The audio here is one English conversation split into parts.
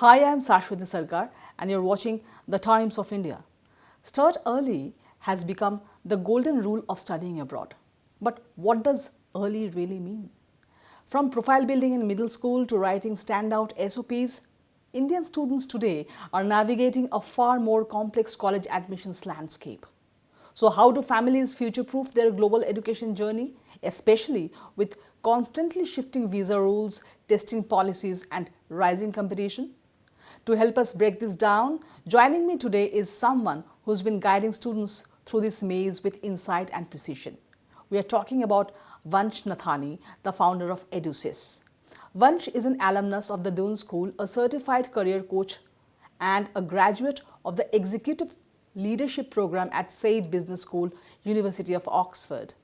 Hi, I'm Sashwati Sarkar, and you're watching The Times of India. Start early has become the golden rule of studying abroad. But what does early really mean? From profile building in middle school to writing standout SOPs, Indian students today are navigating a far more complex college admissions landscape. So, how do families future proof their global education journey, especially with constantly shifting visa rules, testing policies, and rising competition? To help us break this down, joining me today is someone who's been guiding students through this maze with insight and precision. We are talking about Vansh Nathani, the founder of EduSys. Vansh is an alumnus of the Doon School, a certified career coach, and a graduate of the Executive Leadership Program at Said Business School, University of Oxford.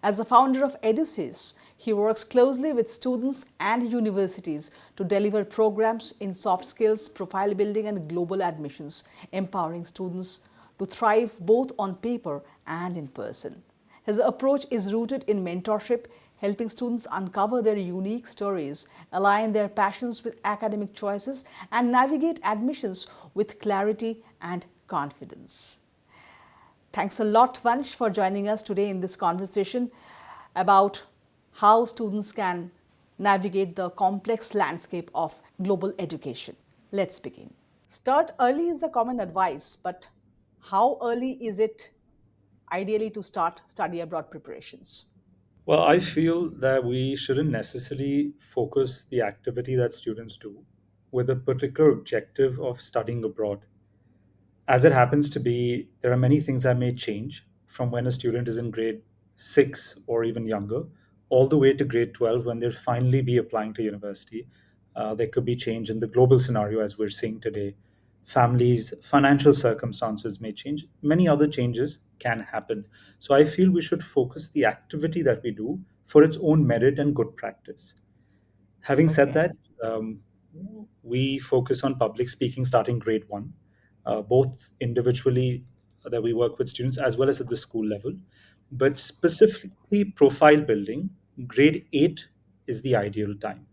As the founder of EduSys, he works closely with students and universities to deliver programs in soft skills, profile building, and global admissions, empowering students to thrive both on paper and in person. His approach is rooted in mentorship, helping students uncover their unique stories, align their passions with academic choices, and navigate admissions with clarity and confidence. Thanks a lot, Vansh, for joining us today in this conversation about how students can navigate the complex landscape of global education. Let's begin. Start early is the common advice, but how early is it ideally to start study abroad preparations? Well, I feel that we shouldn't necessarily focus the activity that students do with a particular objective of studying abroad. As it happens to be, there are many things that may change from when a student is in grade 6 or even younger, all the way to grade 12 when they'll finally be applying to university. There could be change in the global scenario as we're seeing today. Families, financial circumstances may change. Many other changes can happen. So I feel we should focus the activity that we do for its own merit and good practice. Having said Okay. that, we focus on public speaking starting grade 1, both individually that we work with students as well as at the school level. But specifically, profile building, grade 8 is the ideal time.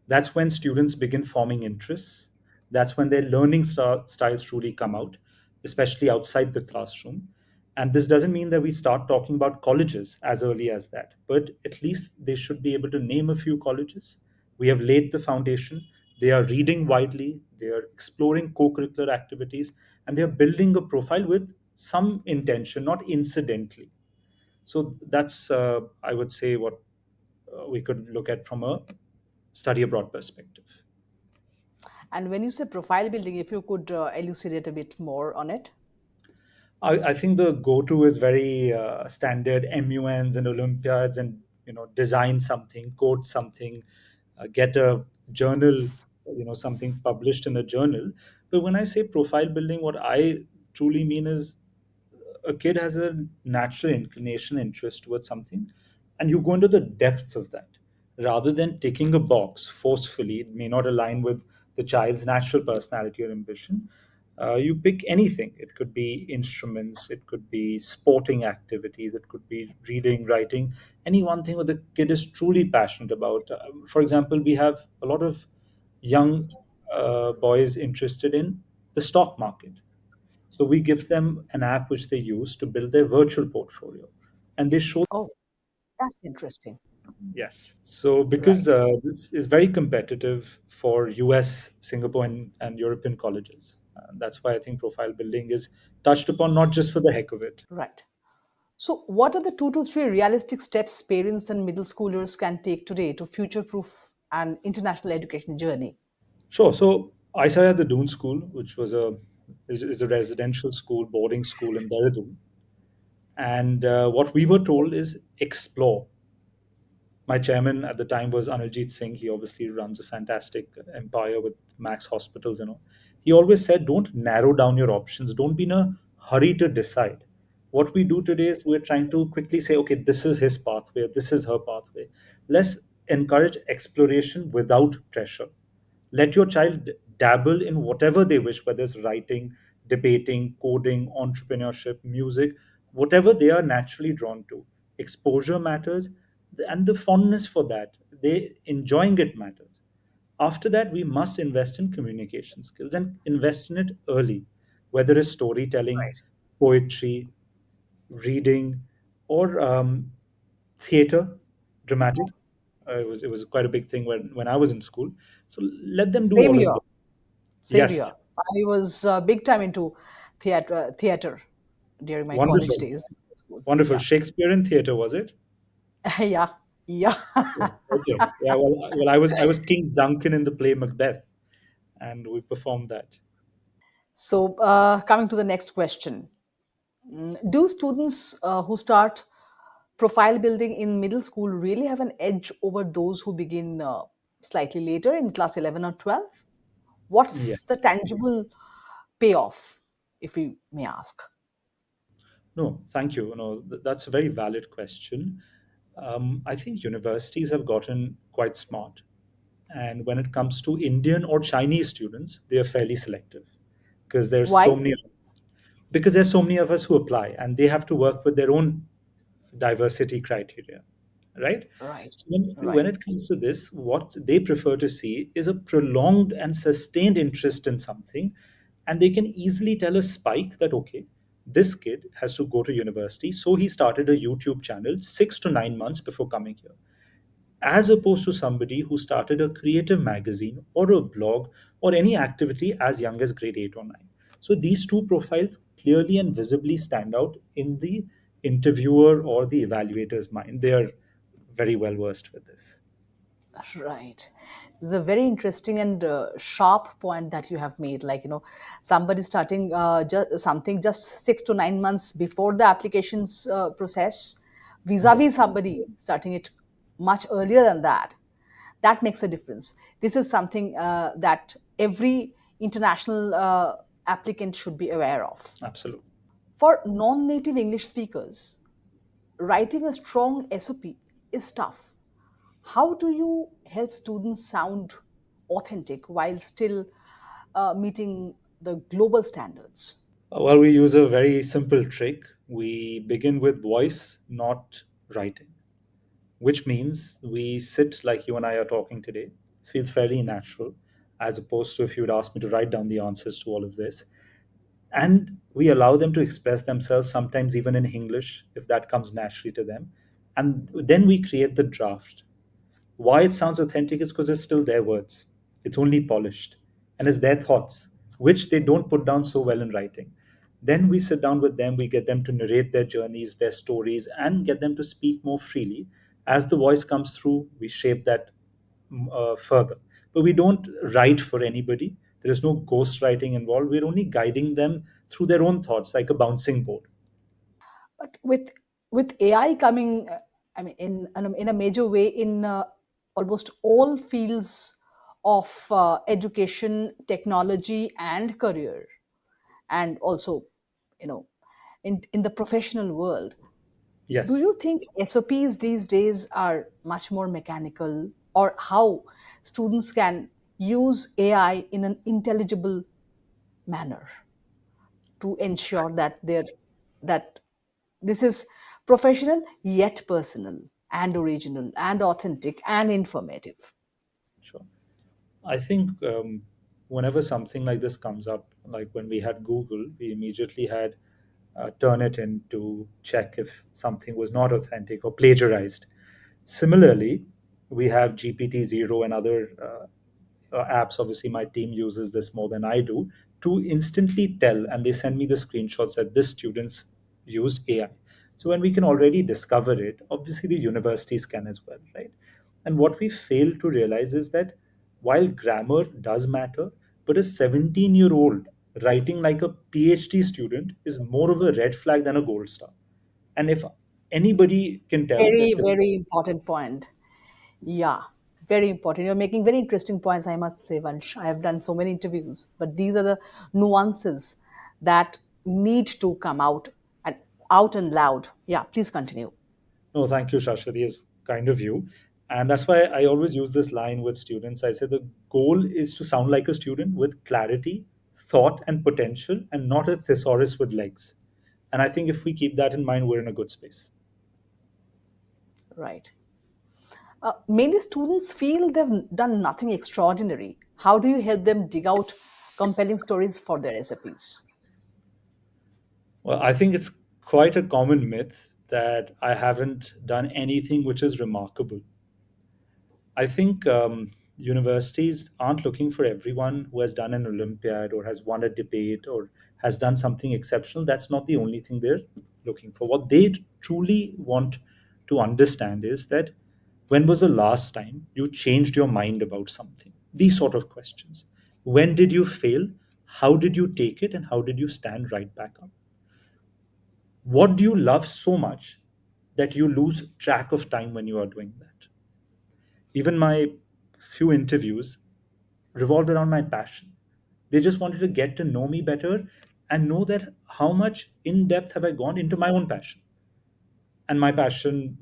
That's when students begin forming interests. That's when their learning styles truly come out, especially outside the classroom. And this doesn't mean that we start talking about colleges as early as that, but at least they should be able to name a few colleges. We have laid the foundation. They are reading widely, they are exploring co curricular activities, and they are building a profile with some intention, not incidentally. So that's, I would say, what we could look at from a study abroad perspective. And when you say profile building, if you could elucidate a bit more on it. I think the go-to is very standard MUNs and Olympiads, and design something, code something, get a journal, something published in a journal. But when I say profile building, what I truly mean is a kid has a natural inclination, interest towards something, and you go into the depth of that rather than ticking a box forcefully. It may not align with the child's natural personality or ambition. You pick anything. It could be instruments, it could be sporting activities, it could be reading, writing, any one thing that the kid is truly passionate about. For example, we have a lot of young boys interested in the stock market, so we give them an app which they use to build their virtual portfolio, and they show. Oh, that's interesting. Yes. So because Right. this is very competitive for US, Singapore, and European colleges, that's why I think profile building is touched upon not just for the heck of it. Right. So, what are the 2 to 3 realistic steps parents and middle schoolers can take today to future proof an international education journey? Sure. So I started at the Doon School, which is a residential school, boarding school in Dehradun, and what we were told is explore. My chairman at the time was Aniljeet Singh. He obviously runs a fantastic empire with Max Hospitals. He always said, don't narrow down your options. Don't be in a hurry to decide. What we do today is we're trying to quickly say, okay, this is his pathway, this is her pathway. Let's encourage exploration without pressure. Let your child dabble in whatever they wish, whether it's writing, debating, coding, entrepreneurship, music, whatever they are naturally drawn to. Exposure matters, and the fondness for that, they enjoying it matters. After that, we must invest in communication skills and invest in it early, whether it's storytelling, Right. poetry, reading, or theater, dramatic. It was quite a big thing when I was in school. So let them do Same all of here. this. Same Yes, here. I was big time into theater during my college wonderful, days. School. wonderful. Yeah. Shakespearean theater, was it? Yeah. Yeah. Okay. Yeah. Well, I was King Duncan in the play Macbeth, and we performed that. So, coming to the next question. Do students who start profile building in middle school really have an edge over those who begin slightly later in class 11 or 12? Yeah. What's the tangible payoff, if we may ask? No, thank you. No, that's a very valid question. I think universities have gotten quite smart, and when it comes to Indian or Chinese students, they are fairly selective because there's Why? so many. Because there's so many of us who apply, and they have to work with their own diversity criteria, right? Right, So when right. it comes to this, what they prefer to see is a prolonged and sustained interest in something, and they can easily tell a spike that, okay, this kid has to go to university, so he started a YouTube channel 6 to 9 months before coming here, as opposed to somebody who started a creative magazine or a blog or any activity as young as grade 8 or 9. So these two profiles clearly and visibly stand out in the interviewer or the evaluator's mind. They are very well versed with this. Right. This is a very interesting and sharp point that you have made. Like, somebody starting something just 6 to 9 months before the applications process, vis-a-vis Yes, somebody starting it much earlier than that. That makes a difference. This is something that every international applicant should be aware of. absolutely. For non native English speakers, writing a strong SOP is tough. How do you help students sound authentic while still meeting the global standards? Well, we use a very simple trick. We begin with voice, not writing, which means we sit like you and I are talking today. Feels fairly natural, as opposed to if you would ask me to write down the answers to all of this. And we allow them to express themselves, sometimes even in English, if that comes naturally to them. And then we create the draft. Why it sounds authentic is because it's still their words. It's only polished. And it's their thoughts, which they don't put down so well in writing. Then we sit down with them, we get them to narrate their journeys, their stories, and get them to speak more freely. As the voice comes through, we shape that further. But we don't write for anybody. There is no ghost writing involved. We're only guiding them through their own thoughts, like a bouncing board. But with AI coming, I mean, in a major way in almost all fields of education, technology, and career, and also, you know, in the professional world, do Yes. you think SOPs these days are much more mechanical, or how students can use AI in an intelligible manner to ensure that that this is professional yet personal and original and authentic and informative? Sure. I think whenever something like this comes up, like when we had Google, we immediately had turn it in to check if something was not authentic or plagiarized. Similarly, we have GPT Zero and other apps. Obviously, my team uses this more than I do to instantly tell, and they send me the screenshots that this students used AI. So when we can already discover it, obviously the universities can as well, right? And what we fail to realize is that while grammar does matter, but a 17-year-old writing like a PhD student is more of a red flag than a gold star. And if anybody can tell Very, that this, very important point. Yeah, very important. You're making very interesting points, I must say, Vansh. I have done so many interviews, but these are the nuances that need to come out and loud. Yeah, please continue. no, thank you, Shashwati, is kind of you. And that's why I always use this line with students. I say the goal is to sound like a student with clarity, thought, and potential, and not a thesaurus with legs. And I think if we keep that in mind, we're in a good space. Right. Many students feel they've done nothing extraordinary. How do you help them dig out compelling stories for their SOPs? Well, I think it's quite a common myth that I haven't done anything which is remarkable. I think universities aren't looking for everyone who has done an Olympiad or has won a debate or has done something exceptional. That's not the only thing they're looking for. What they truly want to understand is that when was the last time you changed your mind about something? These sort of questions. When did you fail? How did you take it? And how did you stand right back up? What do you love so much that you lose track of time when you are doing that? Even my few interviews revolved around my passion. They just wanted to get to know me better and know that how much in depth have I gone into my own passion. And my passion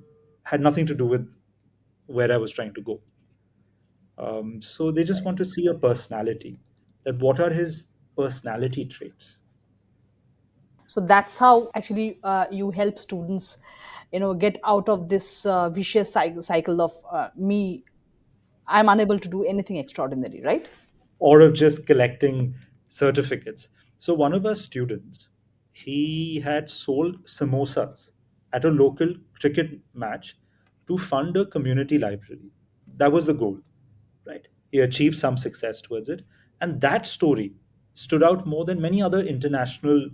had nothing to do with where I was trying to go. So they just want to see a personality. That what are his personality traits? So that's how actually you help students, get out of this vicious cycle of me. I'm unable to do anything extraordinary, right? Or of just collecting certificates. So one of our students, he had sold samosas at a local cricket match to fund a community library. That was the goal, right? He achieved some success towards it. And that story stood out more than many other international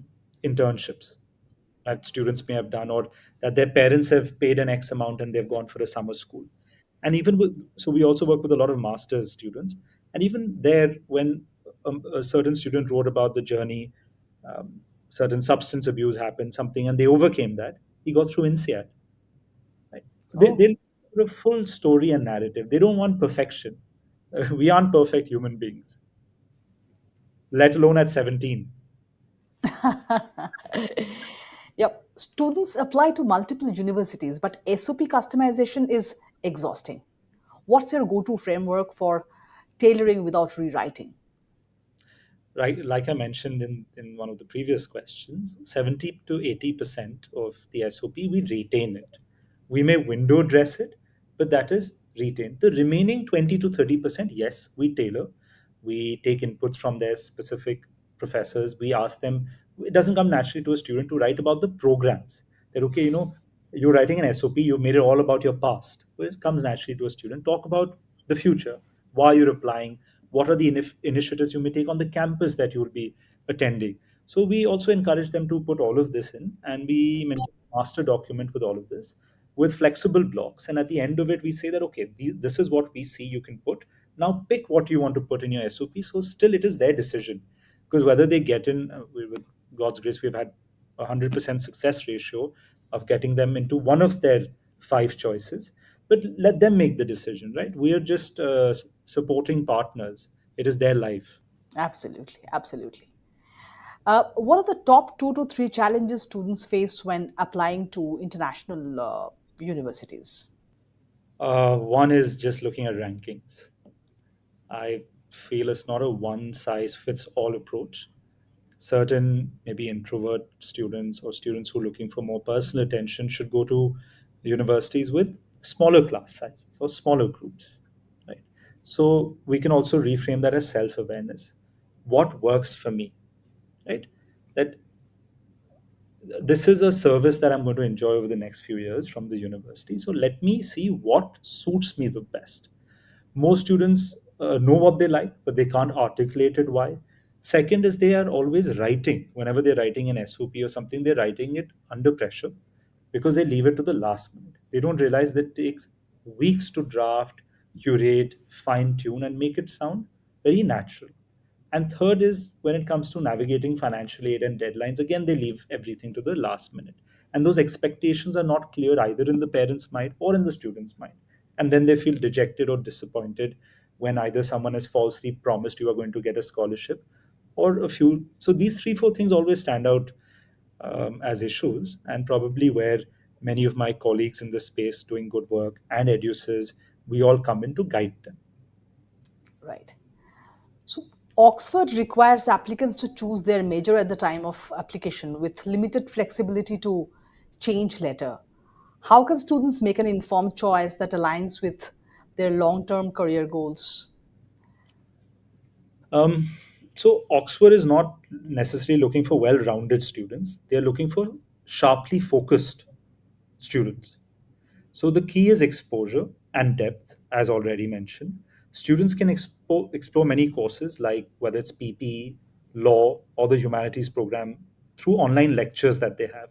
internships that students may have done, or that their parents have paid an X amount and they've gone for a summer school. And even with, so we also work with a lot of master's students. And even there, when a certain student wrote about the journey, certain substance abuse happened, something, and they overcame that, he got through INSEAD. Right? So Oh. they look for a full story and narrative. They don't want perfection. We aren't perfect human beings, let alone at 17. Yep. Students apply to multiple universities, but SOP customization is exhausting. What's your go to framework for tailoring without rewriting? Right, like I mentioned in one of the previous questions, 70 to 80% of the SOP, we retain it. We may window dress it, but that is retained. The remaining 20 to 30%, yes, we tailor. We take inputs from their specific professors. We ask them, it doesn't come naturally to a student to write about the programs. That, okay, you're writing an SOP, you made it all about your past. Well, it comes naturally to a student. Talk about the future. Why you're applying, what are the initiatives you may take on the campus that you will be attending. So we also encourage them to put all of this in, and we maintain a master document with all of this with flexible blocks. And at the end of it, we say that, okay, this is what we see you can put. Now pick what you want to put in your SOP. So still it is their decision, because whether they get in, with God's grace, we've had 100% success ratio of getting them into one of their five choices. But let them make the decision, right? We are just supporting partners. It is their life. Absolutely, absolutely. What are the top 2 to 3 challenges students face when applying to international universities? One is just looking at rankings. I feel it's not a one size fits all approach. Certain maybe introvert students or students who are looking for more personal attention should go to universities with smaller class sizes or smaller groups, right? So we can also reframe that as self awareness. What works for me, right? That this is a service that I'm going to enjoy over the next few years from the university. So let me see what suits me the best. Most students know what they like, but they can't articulate it why. Second is they are always writing. Whenever they're writing an SOP or something, they're writing it under pressure because they leave it to the last minute. They don't realize that it takes weeks to draft, curate, fine tune, and make it sound very natural. And third is when it comes to navigating financial aid and deadlines, again, they leave everything to the last minute. And those expectations are not clear either in the parents' mind or in the student's mind. And then they feel dejected or disappointed when either someone has falsely promised you are going to get a scholarship or a few. So these three, four things always stand out as issues, and probably where many of my colleagues in the space doing good work and educers, we all come in to guide them. Right. So, Oxford requires applicants to choose their major at the time of application with limited flexibility to change later. How can students make an informed choice that aligns with their long term career goals? Um, so Oxford is not necessarily looking for well-rounded students. They are looking for sharply focused students. So the key is exposure and depth, as already mentioned. Students can explore many courses, like whether it's PPE, law, or the humanities program through online lectures that they have.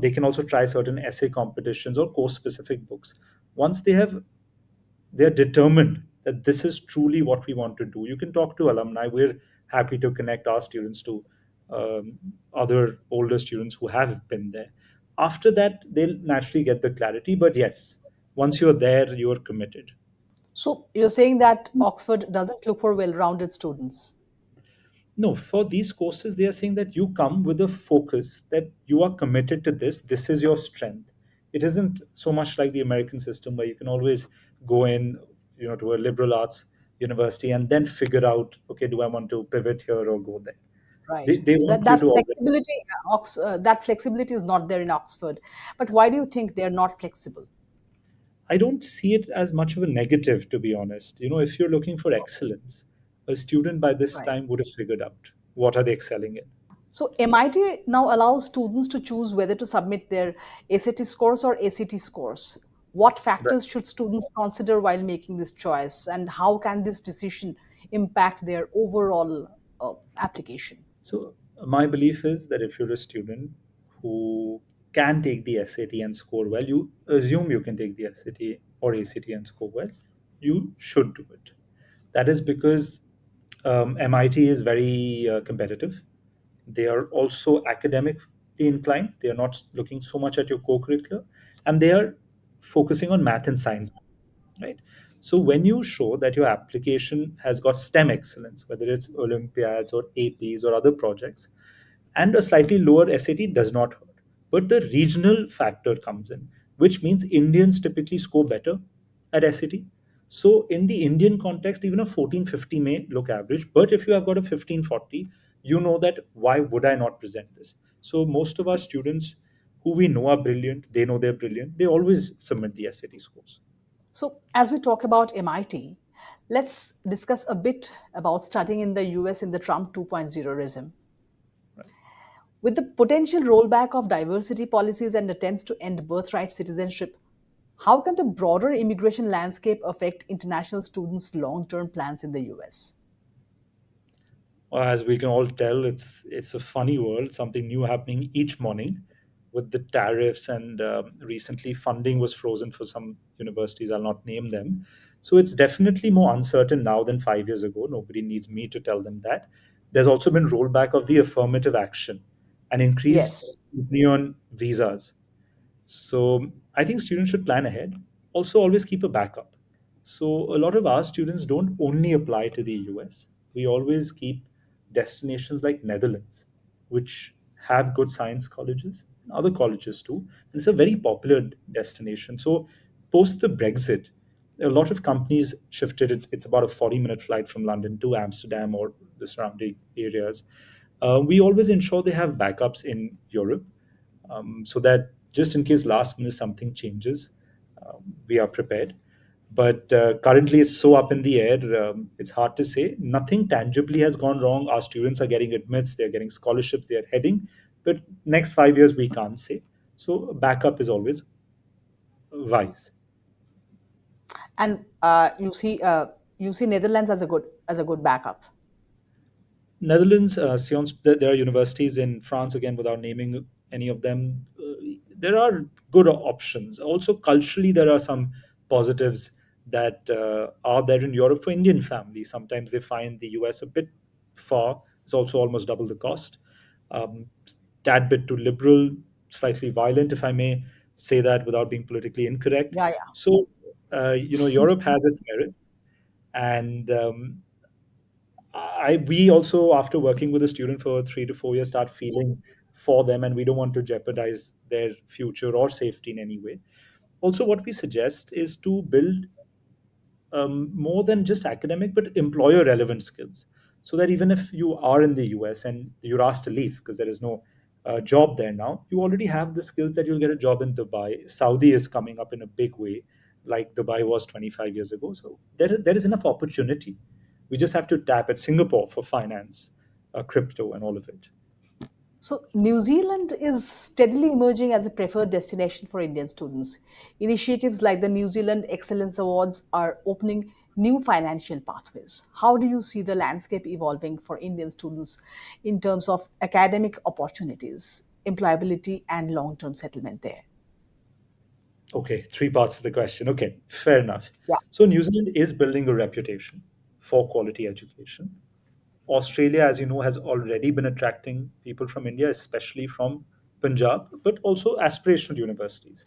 They can also try certain essay competitions or course-specific books. Once they're determined that this is truly what we want to do, you can talk to alumni. We're happy to connect our students to other older students who have been there. After that, they'll naturally get the clarity. But yes, once you're there, you're committed. So you're saying that Oxford doesn't look for well rounded students. No, for these courses, they are saying that you come with a focus that you are committed to this. This is your strength. It isn't so much like the American system where you can always go in, to a liberal arts university and then figure out, okay, do I want to pivot here or go there? They, Right. they want That you that to always. flexibility, that flexibility is not there in Oxford. But why do you think they're not flexible? I don't see it as much of a negative, to be honest. If you're looking for excellence, a student by this Right. time would have figured out what are they excelling in. So MIT now allows students to choose whether to submit their ACT scores or ACT scores. What Right. factors should students consider while making this choice, and how can this decision impact their overall application? So my belief is that if you're a student who can take the SAT and score well, you assume you can take the SAT or ACT and score well, you should do it. That is because MIT is very competitive. They are also academically inclined. They are not looking so much at your co-curricular, and they are focusing on math and science, right? So when you show that your application has got STEM excellence, whether it's Olympiads or APs or other projects, and a slightly lower SAT does not hurt. But the regional factor comes in, which means Indians typically score better at SAT. So in the Indian context, even a 1450 may look average, but if you have got a 1540, you know that why would I not present this? So most of our students who we know are brilliant, they know they're brilliant, they always submit the SAT scores. So, as we talk about MIT, let's discuss a bit about studying in the US in the Trump 2.0 regime. Right. With the potential rollback of diversity policies and attempts to end birthright citizenship, how can the broader immigration landscape affect international students' long term plans in the US? As we can all tell, it's a funny world. Something new happening each morning with the tariffs, and recently funding was frozen for some universities. I'll not name them. So it's definitely more uncertain now than 5 years ago. Nobody needs me to tell them that. There's also been rollback of the affirmative action and increased Yes. scrutiny on visas. So I think students should plan ahead. Also, always keep a backup. So a lot of our students don't only apply to the US. We always keep destinations like Netherlands, which have good science colleges, and other colleges too. And it's a very popular destination. So post the Brexit, a lot of companies shifted. It's about a 40-minute flight from London to Amsterdam or the surrounding areas. We always ensure they have backups in Europe, so that just in case last minute something changes, we are prepared. But currently, it's so up in the air. It's hard to say. Nothing tangibly has gone wrong. Our students are getting admits, they're getting scholarships, they're heading. But next 5 years, we can't say. So backup is always wise. And you see Netherlands as a good backup. Netherlands, Sions, there are universities in France, again, without naming any of them. There are good options. Also, culturally, there are some positives that are there in Europe for Indian families. Sometimes they find the US a bit far. It's also almost double the cost. Um, Tad bit too liberal, slightly violent, if I may say that without being politically incorrect. Yeah, yeah. So, Europe has its merits. And we also, after working with a student for 3 to 4 years, start feeling for them, and we don't want to jeopardize their future or safety in any way. Also, what we suggest is to build more than just academic but employer relevant skills, so that even if you are in the US and you're asked to leave because there is no job there now, you already have the skills that you'll get a job in Dubai. Saudi is coming up in a big way, like Dubai was 25 years ago. So there is enough opportunity. We just have to tap at Singapore for finance, crypto, and all of it. So, New Zealand is steadily emerging as a preferred destination for Indian students. Initiatives like the New Zealand Excellence Awards are opening new financial pathways. How do you see the landscape evolving for Indian students in terms of academic opportunities, employability, and long term settlement there? Okay, three parts of the question. Okay, fair enough. Yeah. So New Zealand is building a reputation for quality education. Australia, as you know, has already been attracting people from India, especially from Punjab, but also aspirational universities.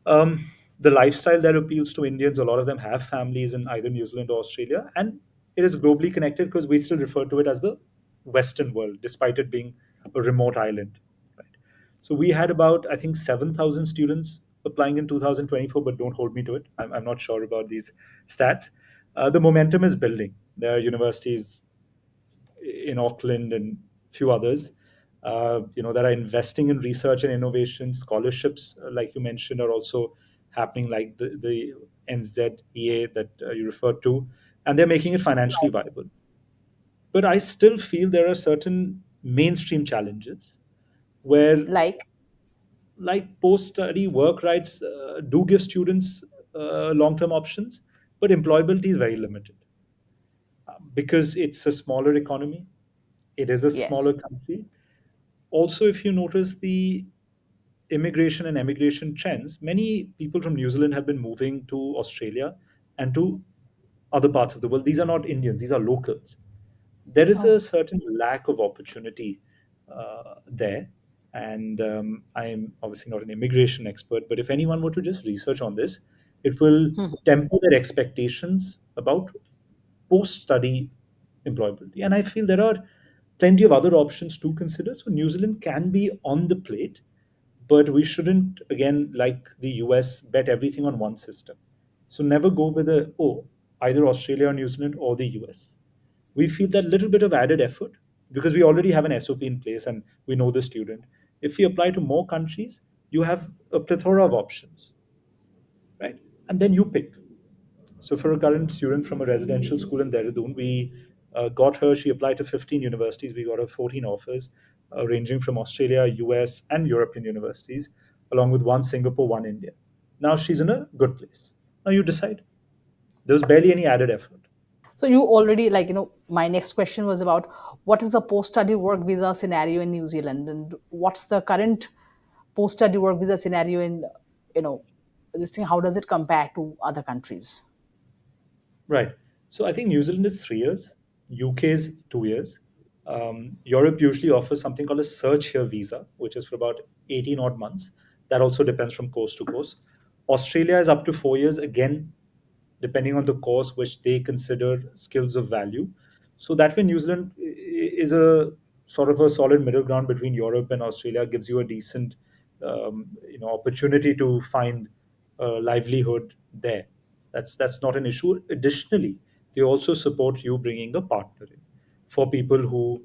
The lifestyle that appeals to Indians, a lot of them have families in either New Zealand or Australia, and it is globally connected because we still refer to it as the Western world, despite it being a remote island. Right? So we had about, I think, 7,000 students applying in 2024, but don't hold me to it. I'm not sure about these stats. The momentum is building. There are universities in Auckland and a few others, that are investing in research and innovation. Scholarships, like you mentioned, are also happening, like the NZEA that you referred to, and they're making it financially viable. But I still feel there are certain mainstream challenges where, Like, like post-study work rights, do give students long-term options, but employability is very limited because it's a smaller economy. It is a smaller yes. country. Also, if you notice the immigration and emigration trends, many people from New Zealand have been moving to Australia and to other parts of the world. These are not Indians, these are locals. There is Oh. a certain lack of opportunity there. And I am obviously not an immigration expert, but if anyone were to just research on this, it will temper their expectations about post study employability. And I feel there are plenty of other options to consider. So New Zealand can be on the plate, but we shouldn't, again, like the US, bet everything on one system. So never go with either Australia or New Zealand or the US. We feel that little bit of added effort because we already have an SOP in place and we know the student. If we apply to more countries, you have a plethora of options, right? And then you pick. So for a current student from a residential school in Dehradun, we got her. She applied to 15 universities. We got her 14 offers, ranging from Australia, US, and European universities, along with one Singapore, one India. Now she's in a good place. Now you decide. There was barely any added effort. So you already my next question was about what is the post-study work visa scenario in New Zealand and what's the current post-study work visa scenario in you know this thing. How does it compare to other countries? Right. So I think New Zealand is 3 years, UK is 2 years. Europe usually offers something called a search here visa, which is for about 18 odd months. That also depends from course to course. Australia is up to 4 years, again, depending on the course which they consider skills of value. So that way, New Zealand is a sort of a solid middle ground between Europe and Australia, gives you a decent opportunity to find livelihood there. That's not an issue. Additionally, they also support you bringing a partner in for people who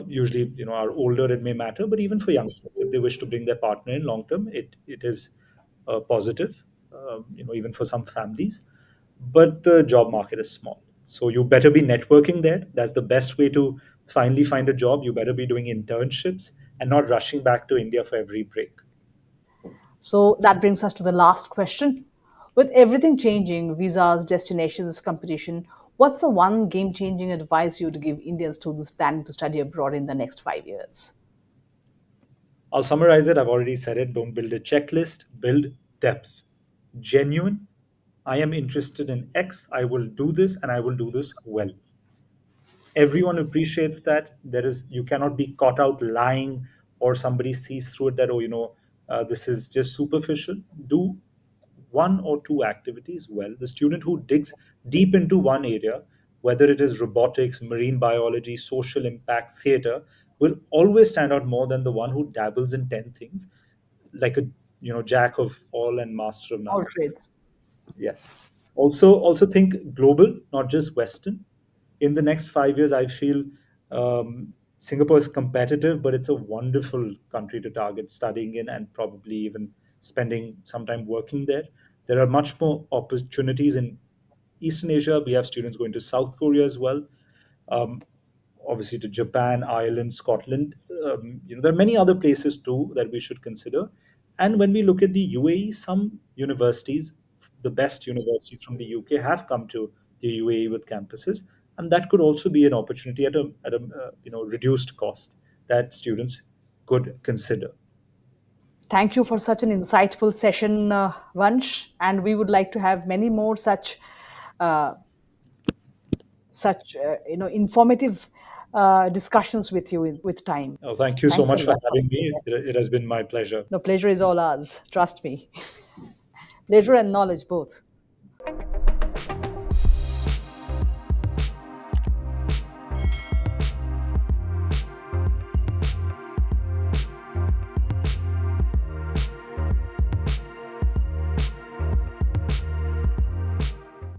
usually are older. It may matter, but even for youngsters, if they wish to bring their partner in long term, it is positive. Even for some families, but the job market is small. So you better be networking there. That's the best way to finally find a job. You better be doing internships and not rushing back to India for every break. So that brings us to the last question. With everything changing, visas, destinations, competition, what's the one game-changing advice you would give Indian students planning to study abroad in the next 5 years? I'll summarize it. I've already said it. Don't build a checklist, build depth. Genuine. I am interested in X. I will do this and I will do this well. Everyone appreciates that. You cannot be caught out lying, or somebody sees through it that, this is just superficial. Do one or two activities well. The student who digs deep into one area, whether it is robotics, marine biology, social impact, theater, will always stand out more than the one who dabbles in 10 things, like a jack of all and master of All none. trades. Yes. Also think global, not just Western. In the next 5 years, I feel, Singapore is competitive, but it's a wonderful country to target studying in and probably even spending some time working there. There are much more opportunities in Eastern Asia. We have students going to South Korea as well. Um, Obviously to Japan, Ireland, Scotland. There are many other places too that we should consider. And when we look at the UAE, some universities, the best universities from the UK, have come to the UAE with campuses, and that could also be an opportunity at a reduced cost that students could consider. Thank you for such an insightful session, Vansh, and we would like to have many more uh, such informative discussions with you with time. Oh, thank you so Thanks a much for lot. having me. It has been my pleasure. The pleasure is all ours. Trust me. Pleasure and knowledge both.